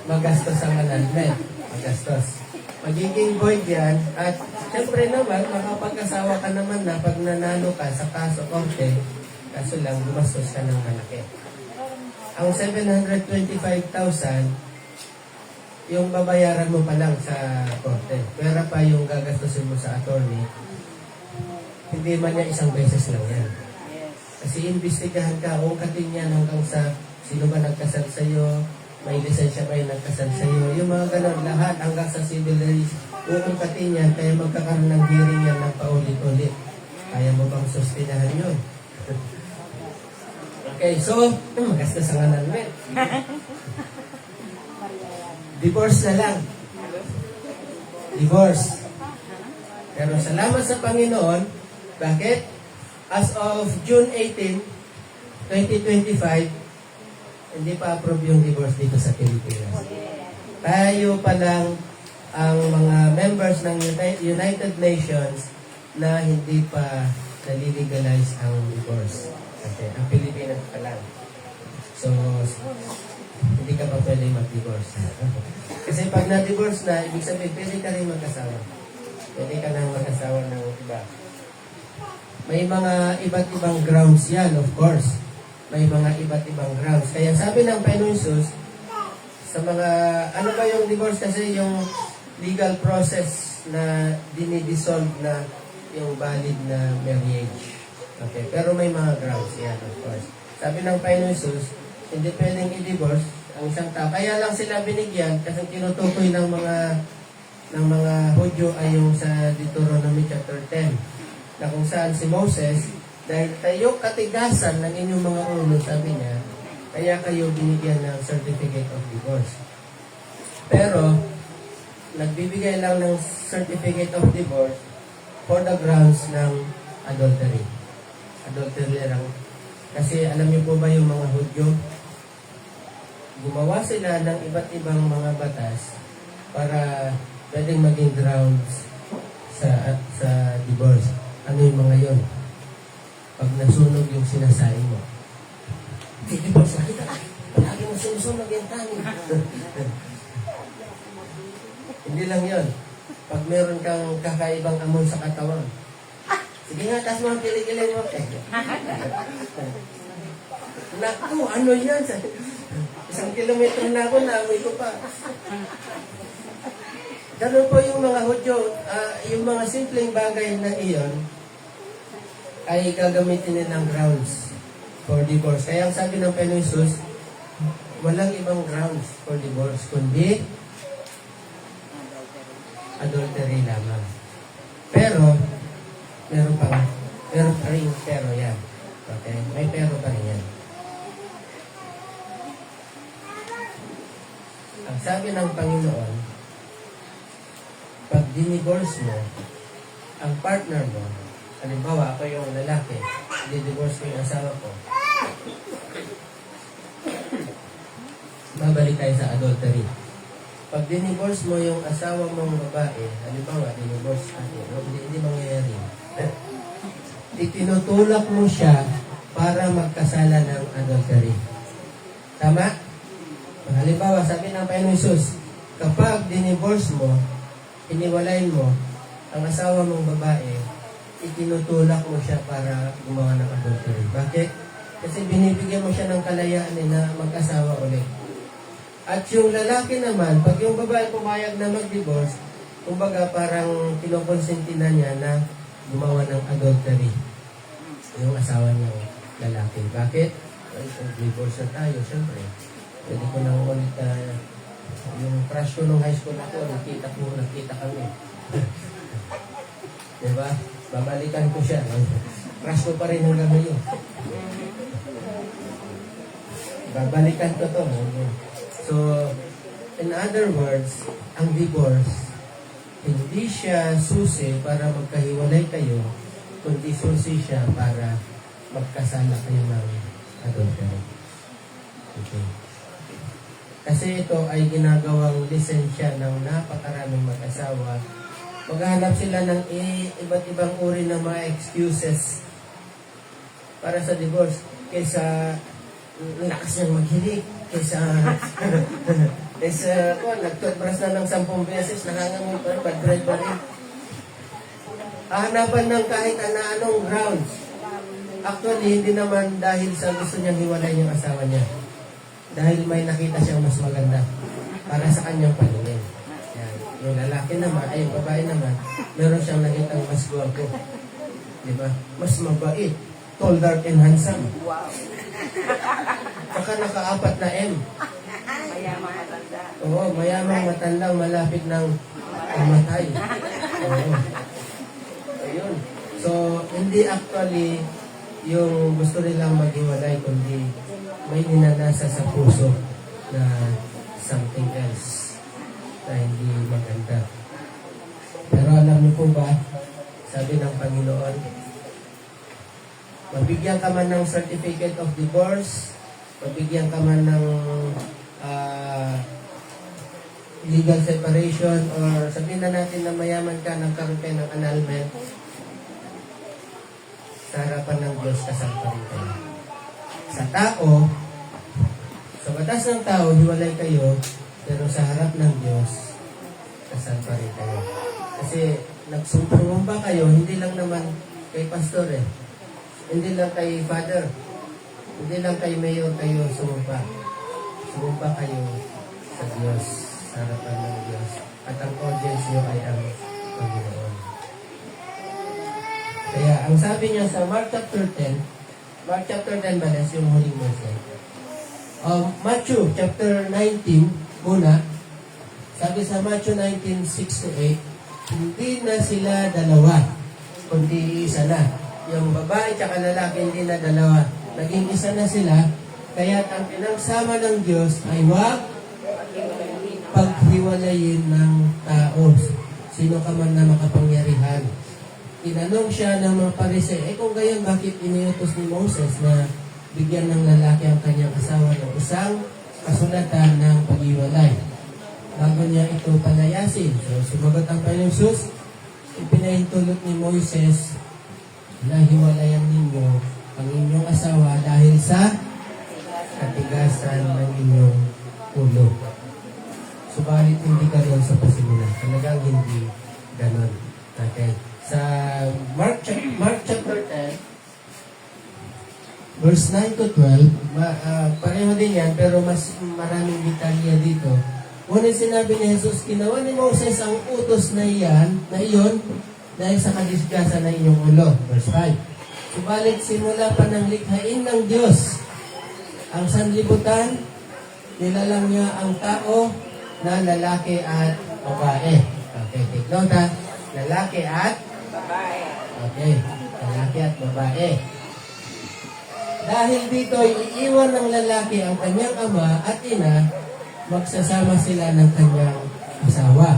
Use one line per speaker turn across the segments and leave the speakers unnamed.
magastos ang annulment. Magastos. Magiging void yan, at syempre naman, makapag-asawa ka naman na pag nanalo ka sa kaso korte, kaso lang, gumastos ka ng malaki. Ang 725,000, yung babayaran mo pa lang sa korte. Pera pa yung gagastusin mo sa attorney, hindi man niya isang beses lang yan. Kasi imbestigahan ka, ungkatin yan hanggang sa sino ba nagkasal sa'yo, may lisensya ba yung nagkasal sa'yo, yung mga ganun, lahat hanggang sa civil race, ungkatin yan, kaya magkakaroon ng hearing yan ng paulit-ulit. Kaya mo bang sustinahan yun? Okay, so, magastos ang annulment. Divorce na lang. Divorce. Pero salamat sa Panginoon, bakit? As of June 18, 2025, hindi pa approve yung divorce dito sa Pilipinas. Tayo pa lang ang mga members ng United Nations na hindi pa nalilegalize ang divorce. Okay, ang Pilipinas pa lang. So, hindi ka pa pwede mag-divorce. Kasi pag na-divorce na, ibig sabihin, pwede ka rin mag-asawa. Pwede ka nang mag-asawa ng iba. May mga iba't ibang grounds yan, of course. May mga iba't ibang grounds. Kaya sabi ng Panginoon Jesus, sa mga, ano ba yung divorce? Kasi yung legal process na dinidissolve na yung valid na marriage. Okay, pero may mga grounds yan, of course. Sabi ng Panginoon Jesus, hindi pwedeng i-divorce ang isang tao. Kaya lang sila binigyan kasi tinutukoy ng mga Hudyo ay yung sa Deuteronomy chapter 10 na kung saan si Moses, dahil tayo katigasan ng inyong mga ulo, sabi niya, kaya kayo binigyan ng certificate of divorce. Pero, nagbibigay lang ng certificate of divorce for the grounds ng adultery. Adultery lang. Kasi alam niyo po ba yung mga Hudyo? Gumawa sila ng iba't ibang mga batas para pwedeng maging grounds sa divorce. Ano yung mga yon? Pag nasunog yung sinasain mo, divorce na kita. Palagi mo sinusunog yung tani. Hindi lang yon. Pag meron kang kakaibang amon sa katawan, sige nga, tas mo ang kilig-kilig mo. Naku, ano yan? 1 kilometro na ako, naamoy ko pa. Ganun po yung mga Hudyo, yung mga simpleng bagay na iyon, ay gagamitin nilang grounds for divorce. Kaya ang sabi ng Panginoon Jesus, walang ibang grounds for divorce, kundi adultery lamang. Pero, meron pa rin pero yan. Okay? May pero pa rin yan. Ang sabi ng Panginoon, pag dinivorce mo, ang partner mo, halimbawa, ako yung lalaki, didivorce ko yung asawa ko, babalik tayo sa adultery. Pag dinivorce mo yung asawa mong babae, halimbawa, dinivorce ako, hindi mangyayari. Itinutulak mo siya para magkasala ng adultery. Tama? Halimbawa, sabi ng Panginoon Jesus, kapag dinivorce mo, iniwalay mo ang asawa mong babae, itinutulak mo siya para gumawa ng adultery. Bakit? Kasi binibigyan mo siya ng kalayaan na mag-asawa ulit. At yung lalaki naman, pag yung babae pumayag na mag-divorce, kumbaga parang kinokonsenti na niya na gumawa ng adultery. Yung asawa niya lalaki. Bakit? Divorce na tayo, syempre. Pwede ko nang ulit yung crush ko nung high school ako, nakita kami. Diba? Babalikan ko siya. Crush ko pa rin hanggang ngayon. Babalikan ko to. So, in other words, ang divorce, hindi siya susi para magkahiwalay kayo, kundi susi siya para magkasala kayo ng adultery. Okay. Kasi ito ay ginagawang lisensya ng napakaraming mag-asawa. Maghahanap sila ng iba't ibang uri ng mga excuses para sa divorce. Kaysa lakas niyang maghilig, Nagtutbrush na ng 10 beses, nangangamoy pa rin, bad breath pa rin. Hahanapan ng kahit anong grounds. Actually, hindi naman dahil sa gusto niyang hiwalay yung asawa niya. Dahil may nakita siyang mas maganda para sa kanyang paningin. Yan. Yung lalaki naman, ay yung babae naman, meron siyang nakitang mas gwapo. Diba? Mas mabait. Tall, dark, and handsome.
Wow.
Saka naka-4 na M.
Mayamang matanda.
Oo, mayamang matandang malapit ng pamatay. Oo. Ayun. So, hindi actually yung gusto nilang maghiwalay, kundi may ninanasa sa puso na something else na hindi maganda. Pero alam niyo po ba, sabi ng Panginoon, mabigyan ka man ng certificate of divorce, mabigyan ka man ng legal separation, or sabihin na natin na mayaman ka, nagkaroon kayo ng annulment, sa harapan ng Diyos, kasal pa rin kayo. Sa tao, sa batas ng tao, hiwalay kayo, pero sa harap ng Diyos, kasal pa rin kayo. Kasi nagsumpa kayo, hindi lang naman kay pastor hindi lang kay father, hindi lang kay mayor kayo sumumpa. Sumumpa kayo sa Diyos, sa harapan ng Diyos. At ang audience nyo ay ang Panginoon. Kaya ang sabi niya sa Mark chapter 10 balas yung huling verse. Matthew chapter 19 muna. Sabi sa Matthew 19:6-8, hindi na sila dalawa, kundi isa na. Yung babae at lalaki hindi na dalawa. Naging isa na sila. Kaya ang pinagsama ng Diyos ay huwag paghiwalayin ng tao. Sino ka man na makapangyarihan. Tinanong siya ng mga Pariseo, kung gayon, bakit iniutos ni Moses na bigyan ng lalaki ang kanyang asawa ng isang kasulatan ng pag-iwalay? Bago niya ito palayasin. So, sumagot ang Panginoong Hesus, ipinahintulot ni Moises na hiwalayan ninyo ang inyong asawa dahil sa katigasan ng inyong ulo. Subalit hindi ka rin sa pasimula. Talagang hindi ganon. Okay. Sa Mark chapter 10, verse 9-12, pareho din yan, pero mas maraming detalya dito. Ngunit sinabi ni Jesus, ginawa ni Moses ang utos na iyon dahil sa kadisgrasya ng inyong ulo. Verse 5. Subalit simula pa ng likhain ng Diyos ang sanlibutan, nilalang niya ang tao na lalaki at babae. Okay, take note ha. Lalaki at
Babae.
okay, lalaki at babae. Dahil dito, iiwan ng lalaki ang kanyang ama at ina, magsasama sila ng kanyang asawa.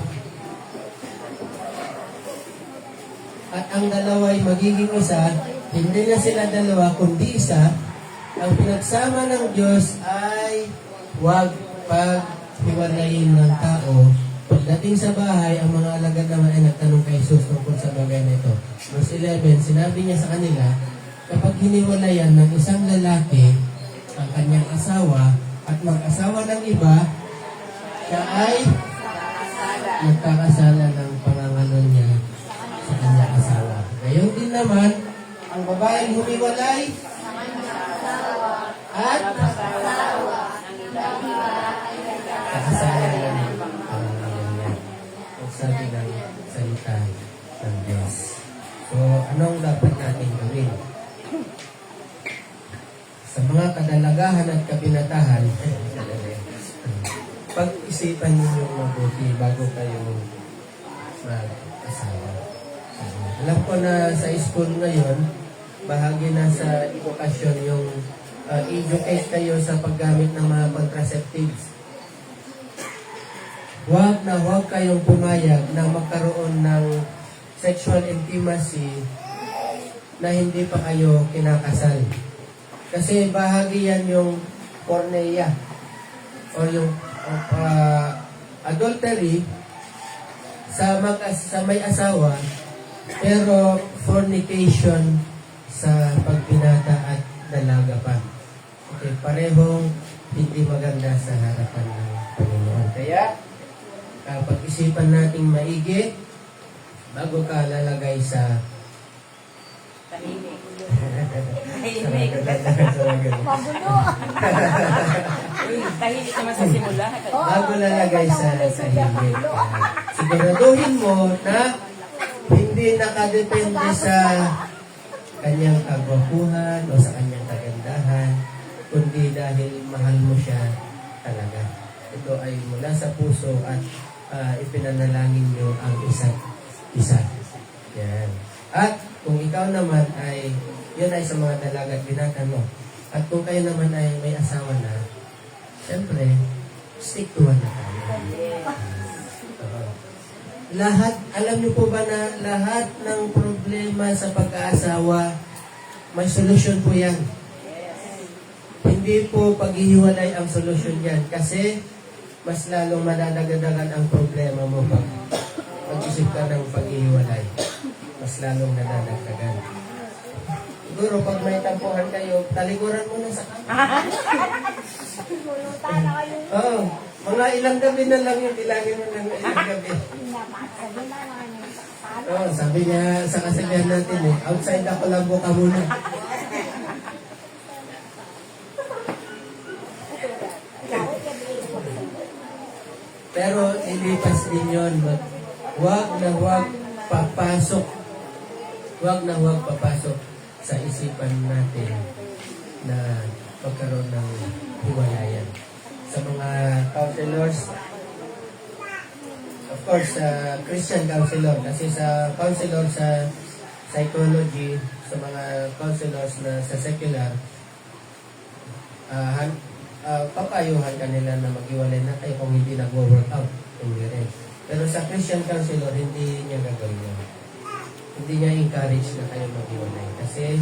At ang dalawa'y magiging isa, hindi na sila dalawa, kundi isa. Ang pinagsama ng Diyos ay huwag paghiwalayin ng tao. Pagdating sa bahay, ang mga alagad naman ay nagtanong kay Jesus tungkol sa bagay nito. Verse 11, sinabi niya sa kanila, kapag hiniwalayan ng isang lalaki ang kanyang asawa at mag-asawa ng iba, siya ay nagkakasala ng pangangalan niya sa kanyang asawa. Gayon din naman, ang babaeng humiwalay at kakasala ng pangangalan niya. Ang sabi ng salita ng Diyos. So, anong dapat natin gawin? Sa mga kadalagahan at kabinatahan, pag-isipan ninyo mabuti bago kayo mag-asawa. Alam ko na sa school ngayon, bahagi na sa edukasyon yung educate kayo sa paggamit ng mga contraceptives. Huwag kayong pumayag na magkaroon ng sexual intimacy na hindi pa kayo kinakasal. Kasi bahagi yan yung porneia o yung adultery sa may asawa, pero fornication sa pagbinata at dalaga pa. Okay, parehong hindi maganda sa harapan ng Panginoon. Kaya, pag-isipan nating maigi bago ka lalagay sa
Tahimik. Tahimik naman sa simula.
bago lalagay sa tahimik. Siguraduhin mo na hindi nakadepende sa kanyang kagwapuhan o sa kanyang kagandahan, kundi dahil mahal mo siya talaga. Ito ay mula sa puso at ipinanalangin nyo ang isa't isa. Yan. At kung ikaw naman ay, yun ay sa mga dalaga at binata mo. At kung kayo naman ay may asawa na, siyempre, stick to one na tayo. Lahat, alam niyo po ba na lahat ng problema sa pag-aasawa, may solusyon po yan. Hindi po paghihiwalay ang solusyon yan. Kasi, mas lalong madadagdagan ang problema mo pag mag-isip ka ng paghihiwalay. Mas lalong nadadagdagan. Siguro, pag may tampuhan kayo, talikuran mo na sa kanya. Oo. Mga ilang gabi na lang yung bilangin mo ng ilang gabi. Oo, sabi niya sa kasabihan natin outside ako lang ka muna. Pero ilipas din yun. Huwag papasok. Huwag papasok sa isipan natin na pagkaroon ng hiwalayan. Sa mga counselors, of course, Christian counselor, kasi sa counselor sa psychology, sa mga counselors na sa secular, papayuhan kanila na mag-iwalay na kayo kung hindi nag-workout. Hindi rin. Pero sa Christian counselor, hindi niya gagawin yun. Hindi niya encourage na kayo mag-iwalay. Kasi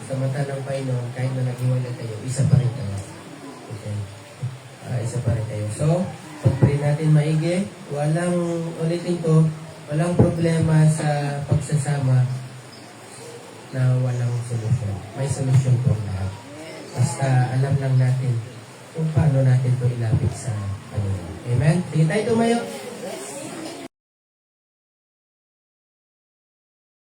sa mata ng Panginoon, kahit na nag-iwalay kayo, isa pa rin kayo. Okay? Isa pa rin kayo. So, pag-pray natin maigi, ulitin ko, walang problema sa pagsasama na walang solusyon. May solusyon po lahat. Basta alam lang natin kung paano natin ito ilapit sa Panginoon. Amen? Sige tayo tumayo.